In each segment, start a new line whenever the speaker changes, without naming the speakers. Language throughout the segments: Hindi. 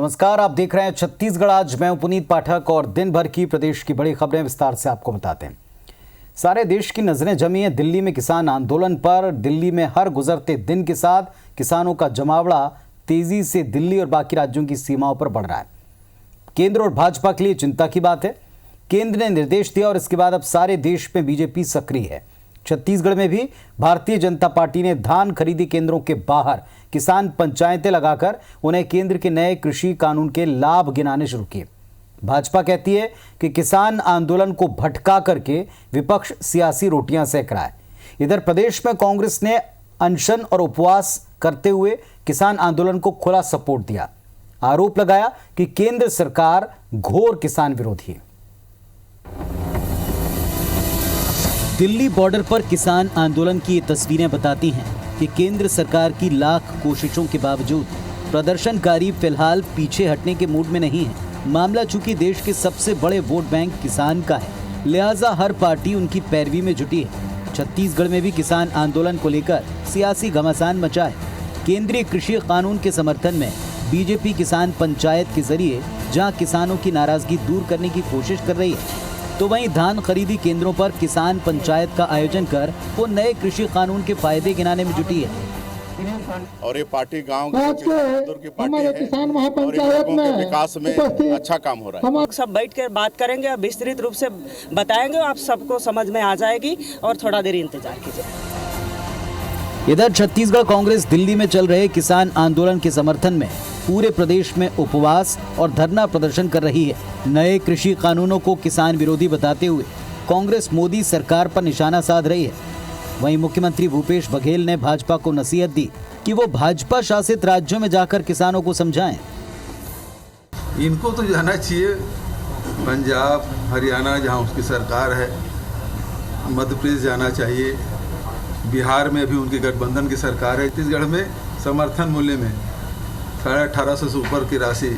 नमस्कार, आप देख रहे हैं छत्तीसगढ़ आज। मैं हूं पुनीत पाठक और दिन भर की प्रदेश की बड़ी खबरें विस्तार से आपको बताते हैं। सारे देश की नजरें जमी हैं दिल्ली में किसान आंदोलन पर। दिल्ली में हर गुजरते दिन के साथ किसानों का जमावड़ा तेजी से दिल्ली और बाकी राज्यों की सीमाओं पर बढ़ रहा है। केंद्र और भाजपा के लिए चिंता की बात है। केंद्र ने निर्देश दिया और इसके बाद अब सारे देश में बीजेपी सक्रिय है। छत्तीसगढ़ में भी भारतीय जनता पार्टी ने धान खरीदी केंद्रों के बाहर किसान पंचायतें लगाकर उन्हें केंद्र के नए कृषि कानून के लाभ गिनाने शुरू किए। भाजपा कहती है कि किसान आंदोलन को भटका करके विपक्ष सियासी रोटियां सेक रहा है। इधर प्रदेश में कांग्रेस ने अनशन और उपवास करते हुए किसान आंदोलन को खुला सपोर्ट दिया। आरोप लगाया कि केंद्र सरकार घोर किसान विरोधी है। दिल्ली बॉर्डर पर किसान आंदोलन की ये तस्वीरें बताती हैं कि केंद्र सरकार की लाख कोशिशों के बावजूद प्रदर्शनकारी फिलहाल पीछे हटने के मूड में नहीं है। मामला चूंकि देश के सबसे बड़े वोट बैंक किसान का है, लिहाजा हर पार्टी उनकी पैरवी में जुटी है। छत्तीसगढ़ में भी किसान आंदोलन को लेकर सियासी घमासान मचा है। केंद्रीय कृषि कानून के समर्थन में बीजेपी किसान पंचायत के जरिए जहां किसानों की नाराजगी दूर करने की कोशिश कर रही है, तो वहीं धान खरीदी केंद्रों पर किसान पंचायत का आयोजन कर वो नए कृषि कानून के फायदे गिनाने में जुटी है।
और ये पार्टी गांव की पार्टी है किसान महापंचायत में विकास में अच्छा काम हो रहा है।
हम सब बैठ कर बात करेंगे, विस्तृत रूप से बताएंगे, आप सबको समझ में आ जाएगी और थोड़ा देर इंतजार कीजिए।
इधर छत्तीसगढ़ कांग्रेस दिल्ली में चल रहे किसान आंदोलन के समर्थन में पूरे प्रदेश में उपवास और धरना प्रदर्शन कर रही है। नए कृषि कानूनों को किसान विरोधी बताते हुए कांग्रेस मोदी सरकार पर निशाना साध रही है। वहीं मुख्यमंत्री भूपेश बघेल ने भाजपा को नसीहत दी कि वो भाजपा शासित राज्यों में जाकर किसानों को समझाएं।
इनको तो जाना चाहिए पंजाब, हरियाणा जहां उसकी सरकार है, मध्य प्रदेश जाना चाहिए, बिहार में भी उनकी गठबंधन की सरकार है। छत्तीसगढ़ में समर्थन मूल्य में 1850 से ऊपर की राशि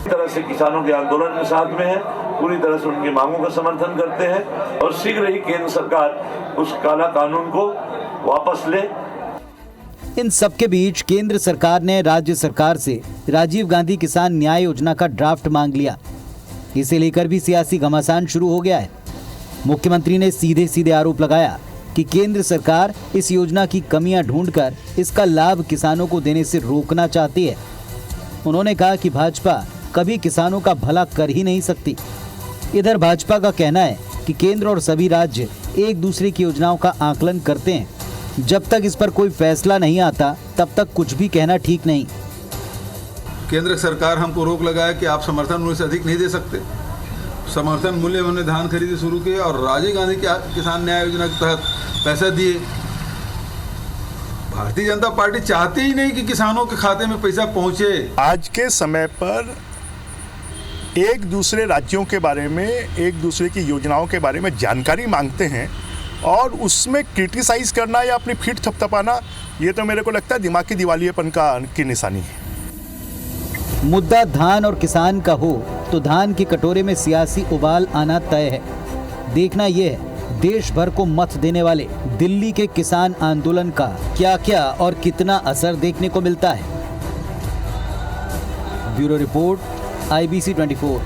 तरह से किसानों के आंदोलन में साथ में है, पूरी तरह से उनकी मांगों का समर्थन करते हैं और शीघ्र ही केंद्र सरकार उस काला कानून को वापस ले।
इन सबके बीच केंद्र सरकार ने राज्य सरकार से राजीव गांधी किसान न्याय योजना का ड्राफ्ट मांग लिया। इसे लेकर भी सियासी घमासान शुरू हो गया है। मुख्यमंत्री ने सीधे सीधे आरोप लगाया कि केंद्र सरकार इस योजना की कमियां ढूंढकर इसका लाभ किसानों को देने से रोकना चाहती है। उन्होंने कहा कि भाजपा कभी किसानों का भला कर ही नहीं सकती। इधर भाजपा का कहना है कि केंद्र और सभी राज्य एक दूसरे की योजनाओं का आकलन करते हैं। जब तक इस पर कोई फैसला नहीं आता तब तक कुछ भी कहना ठीक नहीं।
केंद्र सरकार हमको रोक लगाया कि आप समर्थन मूल्य से अधिक नहीं दे सकते। समर्थन मूल्य में उन्होंने धान खरीदी शुरू की और राजीव गांधी की किसान न्याय योजना के तहत पैसा दिए। भारतीय जनता पार्टी चाहती ही नहीं कि किसानों के खाते में पैसा पहुंचे।
आज के समय पर एक दूसरे राज्यों के बारे में, एक दूसरे की योजनाओं के बारे में जानकारी मांगते हैं और उसमें क्रिटिसाइज करना या अपनी फीट थपथपाना, ये तो मेरे को लगता है दिमाग की दिवालियेपन की निशानी है।
मुद्दा धान और किसान का हो तो धान के कटोरे में सियासी उबाल आना तय है। देखना यह है देश भर को मत देने वाले दिल्ली के किसान आंदोलन का क्या क्या और कितना असर देखने को मिलता है। Bureau report, IBC 24।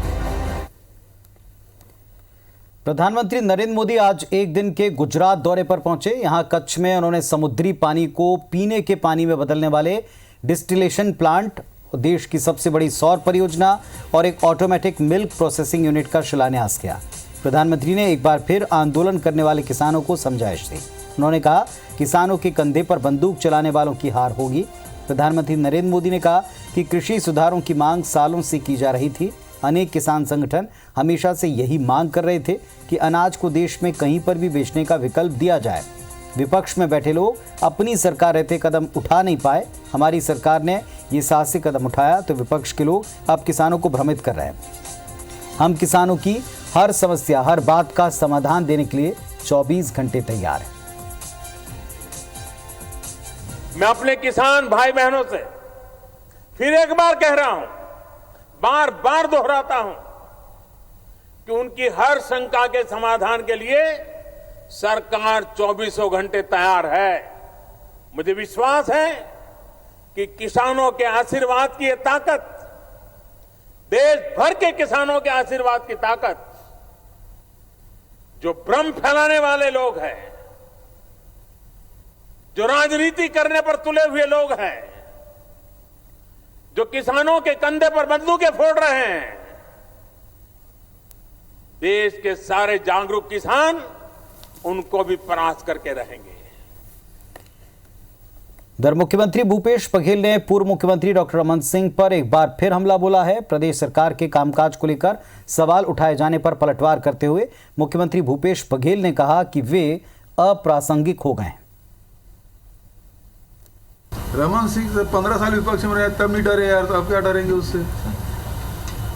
प्रधानमंत्री नरेंद्र मोदी आज एक दिन के गुजरात दौरे पर पहुंचे। यहां कच्छ में उन्होंने समुद्री पानी को पीने के पानी में बदलने वाले डिस्टिलेशन प्लांट, देश की सबसे बड़ी सौर परियोजना और एक ऑटोमेटिक मिल्क प्रोसेसिंग यूनिट का शिलान्यास किया। प्रधानमंत्री ने एक बार फिर आंदोलन करने वाले किसानों को समझाइश दी। उन्होंने कहा किसानों के कंधे पर बंदूक चलाने वालों की हार होगी। प्रधानमंत्री नरेंद्र मोदी ने कहा कि कृषि सुधारों की मांग सालों से की जा रही थी। अनेक किसान संगठन हमेशा से यही मांग कर रहे थे कि अनाज को देश में कहीं पर भी बेचने का विकल्प दिया जाए। विपक्ष में बैठे लोग अपनी सरकार रहते कदम उठा नहीं पाए। हमारी सरकार ने ये साहसिक कदम उठाया तो विपक्ष के लोग अब किसानों को भ्रमित कर रहे हैं। हम किसानों की हर समस्या, हर बात का समाधान देने के लिए 24 घंटे तैयार हैं।
मैं अपने किसान भाई बहनों से फिर एक बार कह रहा हूं, बार बार दोहराता हूं कि उनकी हर शंका के समाधान के लिए सरकार 24 घंटे तैयार है। मुझे विश्वास है कि किसानों के आशीर्वाद की ये ताकत देश भर के किसानों के आशीर्वाद की ताकत, जो भ्रम फैलाने वाले लोग हैं, जो राजनीति करने पर तुले हुए लोग हैं, जो किसानों के कंधे पर बंदूकें फोड़ रहे हैं, देश के सारे जागरूक किसान उनको भी परास्त करके रहेंगे।
उधर मुख्यमंत्री भूपेश बघेल ने पूर्व मुख्यमंत्री डॉक्टर रमन सिंह पर एक बार फिर हमला बोला है। प्रदेश सरकार के कामकाज को लेकर सवाल उठाए जाने पर पलटवार करते हुए मुख्यमंत्री भूपेश बघेल ने कहा कि वे अप्रासंगिक हो गए।
रमन सिंह 15 साल विपक्ष में रहे तब नहीं डरे यार, तो अब क्या डरेंगे उससे?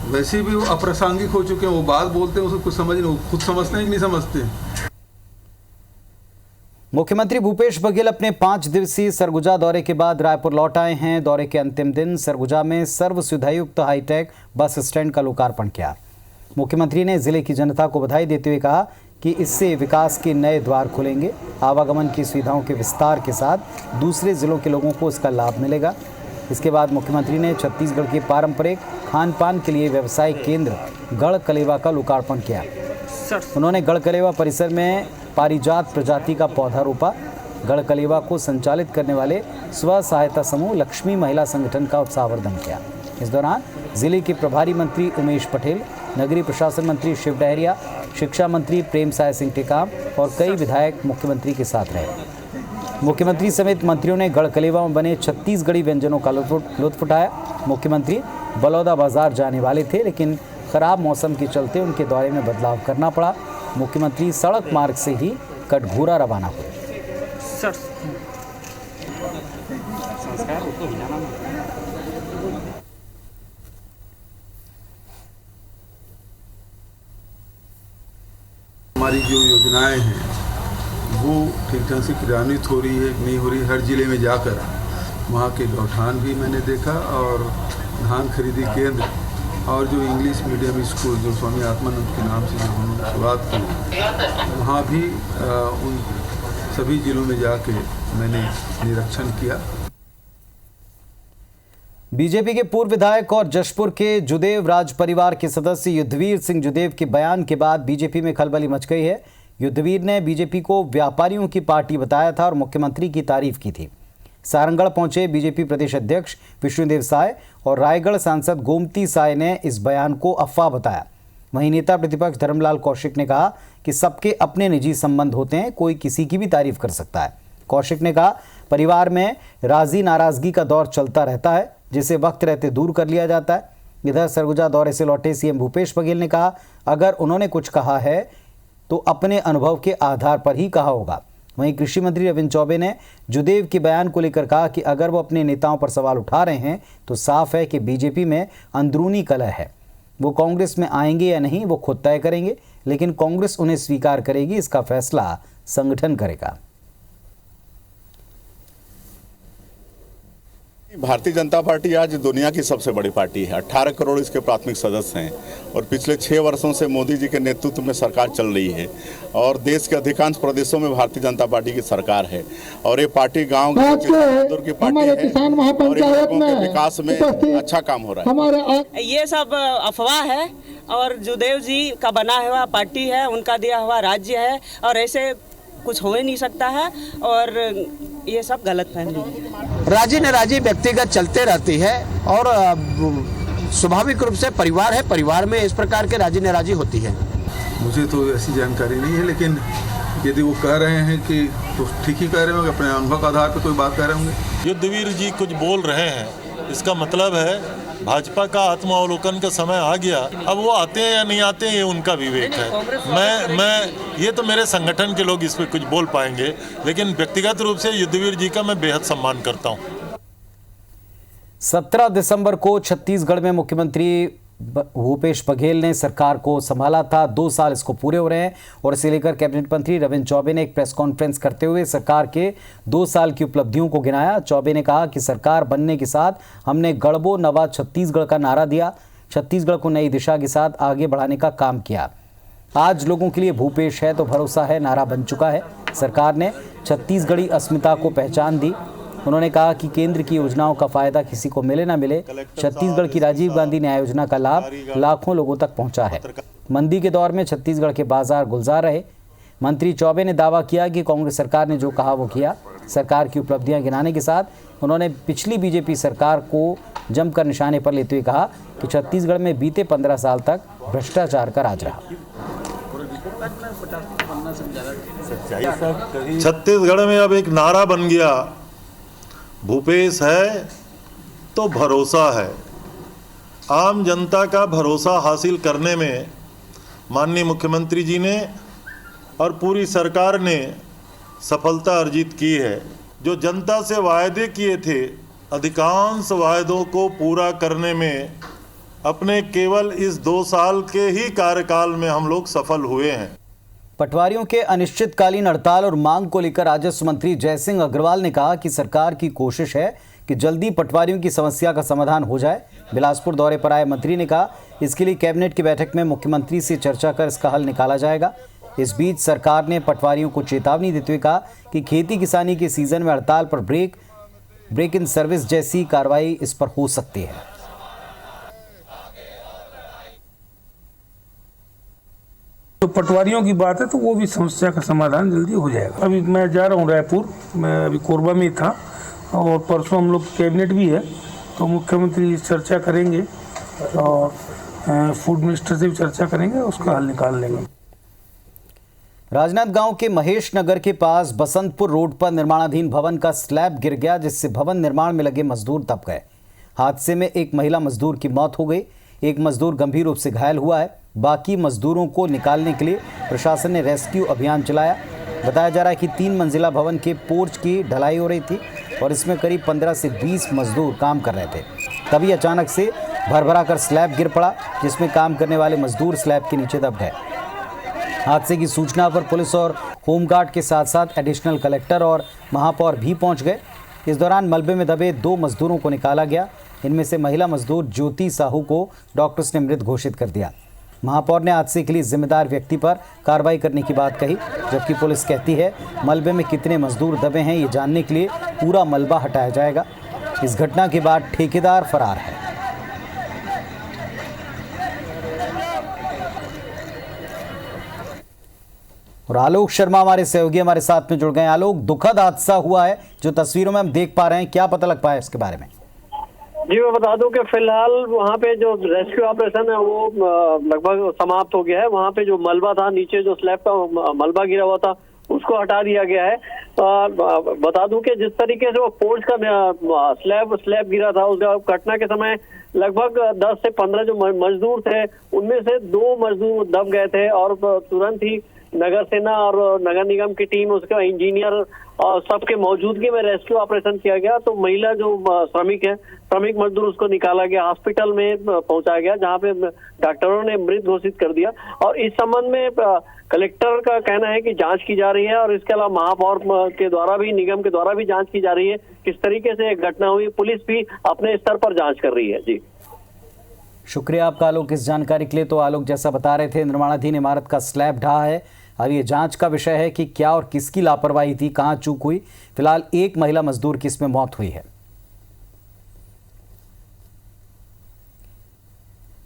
वैसे भी वो अप्रासंगिक हो चुके हैं, वो बात बोलते हैं उसको कुछ समझ नहीं, खुद समझते हैं कि नहीं समझते।
मुख्यमंत्री भूपेश बघेल अपने 5 दिवसीय सरगुजा दौरे के बाद रायपुर लौट आए हैं। दौरे के अंतिम दिन सरगुजा में सर्व सुविधायुक्त हाईटेक बस स्टैंड का लोकार्पण किया। मुख्यमंत्री ने जिले की जनता को बधाई देते हुए कहा कि इससे विकास के नए द्वार खुलेंगे। आवागमन की सुविधाओं के विस्तार के साथ दूसरे जिलों के लोगों को इसका लाभ मिलेगा। इसके बाद मुख्यमंत्री ने छत्तीसगढ़ के पारंपरिक खान पान के लिए व्यवसायिक केंद्र गढ़कलेवा का लोकार्पण किया। उन्होंने गढ़कलेवा परिसर में पारिजात प्रजाति का पौधा रोपा। गढ़कलेवा को संचालित करने वाले स्व सहायता समूह लक्ष्मी महिला संगठन का उत्साहवर्धन किया। इस दौरान जिले के प्रभारी मंत्री उमेश पटेल, नगरीय प्रशासन मंत्री शिव डहरिया, शिक्षा मंत्री प्रेम साय सिंह टेकाम और कई विधायक मुख्यमंत्री के साथ रहे। मुख्यमंत्री समेत मंत्रियों ने गढ़कलेवा में बने छत्तीसगढ़ी व्यंजनों का लुत्फ उठाया। मुख्यमंत्री बलौदा बाजार जाने वाले थे, लेकिन खराब मौसम के चलते उनके दौरे में बदलाव करना पड़ा। मुख्यमंत्री सड़क मार्ग से ही कटघोरा रवाना हुए।
हमारी जो योजनाएं हैं वो ठीक ढंग से क्रियान्वित हो रही है नहीं हो रही। हर जिले में जाकर वहाँ के गौठान भी मैंने देखा और धान खरीदी केंद्र और जो इंग्लिश मीडियम स्कूल जो स्वामी आत्मानंद के नाम से जो हमने शुरुआत की, वहाँ भी उन सभी जिलों में जाके मैंने निरीक्षण किया।
बीजेपी के पूर्व विधायक और जशपुर के जुदेव राज परिवार के सदस्य युद्धवीर सिंह जुदेव के बयान के बाद बीजेपी में खलबली मच गई है। युद्धवीर ने बीजेपी को व्यापारियों की पार्टी बताया था और मुख्यमंत्री की तारीफ की थी। सारंगढ़ पहुंचे बीजेपी प्रदेश अध्यक्ष विष्णुदेव साय और रायगढ़ सांसद गोमती साय ने इस बयान को अफवाह बताया। वहीं नेता प्रतिपक्ष धर्मलाल कौशिक ने कहा कि सबके अपने निजी संबंध होते हैं, कोई किसी की भी तारीफ कर सकता है। कौशिक ने कहा, परिवार में राजी नाराजगी का दौर चलता रहता है, जिसे वक्त रहते दूर कर लिया जाता है। इधर सरगुजा दौरे से लौटे सीएम भूपेश बघेल ने कहा, अगर उन्होंने कुछ कहा है तो अपने अनुभव के आधार पर ही कहा होगा। वहीं कृषि मंत्री रविंद्र चौबे ने जुदेव के बयान को लेकर कहा कि अगर वो अपने नेताओं पर सवाल उठा रहे हैं तो साफ है कि बीजेपी में अंदरूनी कलह है। वो कांग्रेस में आएंगे या नहीं वो खुद तय करेंगे, लेकिन कांग्रेस उन्हें स्वीकार करेगी, इसका फैसला संगठन करेगा।
भारतीय जनता पार्टी आज दुनिया की सबसे बड़ी पार्टी है। 18 करोड़ इसके प्राथमिक सदस्य हैं और पिछले 6 वर्षों से मोदी जी के नेतृत्व में सरकार चल रही है और देश के अधिकांश प्रदेशों में भारतीय जनता पार्टी की सरकार है और ये पार्टी गांव की पार्टी है और लोगों के विकास में अच्छा काम हो रहा है।
ये सब अफवाह है और जुदेव जी का बना हुआ पार्टी है, उनका दिया हुआ राज्य है और ऐसे कुछ हो ही नहीं सकता है और ये सब गलत फहमी है।
राजी नाराजी व्यक्तिगत चलते रहती है और स्वाभाविक रूप से परिवार है, परिवार में इस प्रकार के राजी नाराजी होती है।
मुझे तो ऐसी जानकारी नहीं है, लेकिन यदि वो कह रहे हैं कि तो ठीक ही कह रहे होंगे, अपने अनुभव के आधार पर कोई बात कह रहे होंगे।
युद्धवीर जी कुछ बोल रहे हैं, इसका मतलब है भाजपा का आत्मावलोकन का समय आ गया। अब वो आते हैं या नहीं आते हैं ये उनका विवेक है। मैं ये तो मेरे संगठन के लोग इस पर कुछ बोल पाएंगे, लेकिन व्यक्तिगत रूप से युद्धवीर जी का मैं बेहद सम्मान करता हूँ।
17 दिसंबर को छत्तीसगढ़ में मुख्यमंत्री भूपेश बघेल ने सरकार को संभाला था। 2 साल इसको पूरे हो रहे हैं और इसे लेकर कैबिनेट मंत्री रविंद्र चौबे ने एक प्रेस कॉन्फ्रेंस करते हुए सरकार के 2 साल की उपलब्धियों को गिनाया। चौबे ने कहा कि सरकार बनने के साथ हमने गढ़बो नवा छत्तीसगढ़ का नारा दिया, छत्तीसगढ़ को नई दिशा के साथ आगे बढ़ाने का काम किया। आज लोगों के लिए भूपेश है तो भरोसा है नारा बन चुका है। सरकार ने छत्तीसगढ़ी अस्मिता को पहचान दी। उन्होंने कहा कि केंद्र की योजनाओं का फायदा किसी को मिले ना मिले, छत्तीसगढ़ की राजीव गांधी न्याय योजना का लाभ लाखों लोगों तक पहुंचा है। मंदी के दौर में छत्तीसगढ़ के बाजार गुलजार रहे। मंत्री चौबे ने दावा किया कि कांग्रेस सरकार ने जो कहा वो किया। सरकार की उपलब्धियां गिनाने के साथ उन्होंने पिछली बीजेपी सरकार को जमकर निशाने पर लेते हुए कहा कि छत्तीसगढ़ में बीते 15 साल तक भ्रष्टाचार का राज रहा।
छत्तीसगढ़ में अब एक नारा बन गया, भूपेश है तो भरोसा है। आम जनता का भरोसा हासिल करने में माननीय मुख्यमंत्री जी ने और पूरी सरकार ने सफलता अर्जित की है। जो जनता से वायदे किए थे, अधिकांश वायदों को पूरा करने में अपने केवल इस 2 साल के ही कार्यकाल में हम लोग सफल हुए हैं।
पटवारियों के अनिश्चितकालीन हड़ताल और मांग को लेकर राजस्व मंत्री जयसिंह अग्रवाल ने कहा कि सरकार की कोशिश है कि जल्दी पटवारियों की समस्या का समाधान हो जाए। बिलासपुर दौरे पर आए मंत्री ने कहा इसके लिए कैबिनेट की बैठक में मुख्यमंत्री से चर्चा कर इसका हल निकाला जाएगा। इस बीच सरकार ने पटवारियों को चेतावनी देते हुए कहा कि खेती किसानी के सीजन में हड़ताल पर ब्रेक इन सर्विस जैसी कार्रवाई इस पर हो सकती है।
तो पटवारियों की बात है तो वो भी समस्या का समाधान जल्दी हो जाएगा। अभी मैं जा रहा हूँ रायपुर, मैं अभी कोरबा में था और परसों हम लोग कैबिनेट भी है तो मुख्यमंत्री चर्चा करेंगे और फूड मिनिस्टर से भी चर्चा करेंगे, उसका हल निकाल लेंगे।
राजनांदगांव के महेश नगर के पास बसंतपुर रोड पर निर्माणाधीन भवन का स्लैब गिर गया, जिससे भवन निर्माण में लगे मजदूर दब गए। हादसे में एक महिला मजदूर की मौत हो गई, एक मजदूर गंभीर रूप से घायल हुआ है। बाकी मजदूरों को निकालने के लिए प्रशासन ने रेस्क्यू अभियान चलाया। बताया जा रहा है कि 3 मंजिला भवन के पोर्च की ढलाई हो रही थी और इसमें करीब 15 से 20 मजदूर काम कर रहे थे। तभी अचानक से भरभरा कर स्लैब गिर पड़ा, जिसमें काम करने वाले मजदूर स्लैब के नीचे दब गए। हादसे की सूचना पर पुलिस और होमगार्ड के साथ साथ एडिशनल कलेक्टर और महापौर भी पहुंच गए। इस दौरान मलबे में दबे 2 मजदूरों को निकाला गया। इनमें से महिला मजदूर ज्योति साहू को डॉक्टर्स ने मृत घोषित कर दिया। महापौर ने हादसे के लिए जिम्मेदार व्यक्ति पर कार्रवाई करने की बात कही, जबकि पुलिस कहती है मलबे में कितने मजदूर दबे हैं ये जानने के लिए पूरा मलबा हटाया जाएगा। इस घटना के बाद ठेकेदार फरार है। और आलोक शर्मा हमारे सहयोगी हमारे साथ में जुड़ गए। आलोक, दुखद हादसा हुआ है जो तस्वीरों में हम देख पा रहे हैं, क्या पता लग पाया इसके बारे में?
जी मैं बता दूं कि फिलहाल वहाँ पे जो रेस्क्यू ऑपरेशन है वो लगभग समाप्त हो गया है। वहाँ पे जो मलबा था, नीचे जो स्लैब का मलबा गिरा हुआ था, उसको हटा दिया गया है। बता दूं कि जिस तरीके से वो पोर्च का स्लैब गिरा था, उस घटना के समय लगभग 10 से 15 जो मजदूर थे उनमें से 2 मजदूर दब गए थे और तुरंत ही नगर सेना और नगर निगम की टीम, उसका इंजीनियर और सबके मौजूदगी में रेस्क्यू ऑपरेशन किया गया। तो महिला जो श्रमिक मजदूर, उसको निकाला गया, हॉस्पिटल में पहुंचाया गया, जहां पे डॉक्टरों ने मृत घोषित कर दिया। और इस संबंध में कलेक्टर का कहना है कि जांच की जा रही है और इसके अलावा महापौर के द्वारा भी, निगम के द्वारा भी जांच की जा रही है किस तरीके से एक घटना हुई। पुलिस भी अपने स्तर पर जांच कर रही है। जी
शुक्रिया आपका आलोक इस जानकारी के लिए। तो आलोक जैसा बता रहे थे, निर्माणाधीन इमारत का स्लैब ढहा है। अब ये जांच का विषय है कि क्या और किसकी लापरवाही थी, कहां चूक हुई। फिलहाल एक महिला मजदूर की इसमें मौत हुई है।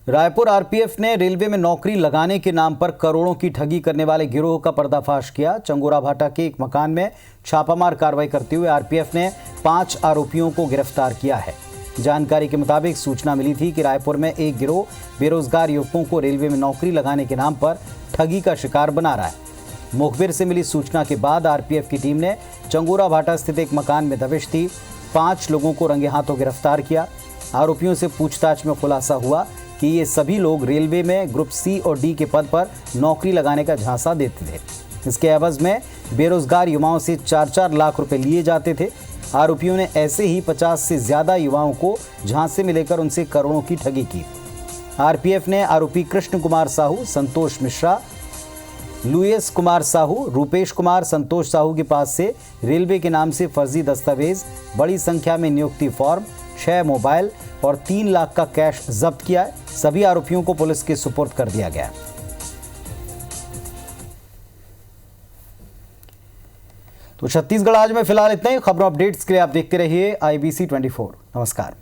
रायपुर आरपीएफ ने रेलवे में नौकरी लगाने के नाम पर करोड़ों की ठगी करने वाले गिरोह का पर्दाफाश किया। चंगोरा भाटा के एक मकान में छापामार कार्रवाई करते हुए आरपीएफ ने 5 आरोपियों को गिरफ्तार किया है। जानकारी के मुताबिक सूचना मिली थी कि रायपुर में एक गिरोह बेरोजगार युवकों को रेलवे में नौकरी लगाने के नाम पर ठगी का शिकार बना रहा है। मुखबिर से मिली सूचना के बाद आरपीएफ की टीम ने चंगोरा भाटा स्थित एक मकान में दबिश दी। 5 लोगों को रंगे हाथों गिरफ्तार किया। आरोपियों से पूछताछ में खुलासा हुआ कि ये सभी लोग रेलवे में ग्रुप सी और डी के पद पर नौकरी लगाने का झांसा देते थे। इसके एवज में बेरोजगार युवाओं से 4-4 लाख रुपए लिए जाते थे। आरोपियों ने ऐसे ही 50 से ज्यादा युवाओं को झांसे में लेकर उनसे करोड़ों की ठगी की। आरपीएफ ने आरोपी कृष्ण कुमार साहू, संतोष मिश्रा, लुइस कुमार साहू, रूपेश कुमार, संतोष साहू के पास से रेलवे के नाम से फर्जी दस्तावेज, बड़ी संख्या में नियुक्ति फॉर्म, 6 मोबाइल और 3 लाख का कैश जब्त किया है। सभी आरोपियों को पुलिस के सुपुर्द कर दिया गया है। तो छत्तीसगढ़ आज में फिलहाल इतना ही। खबरों अपडेट्स के लिए आप देखते रहिए IBC 24। नमस्कार।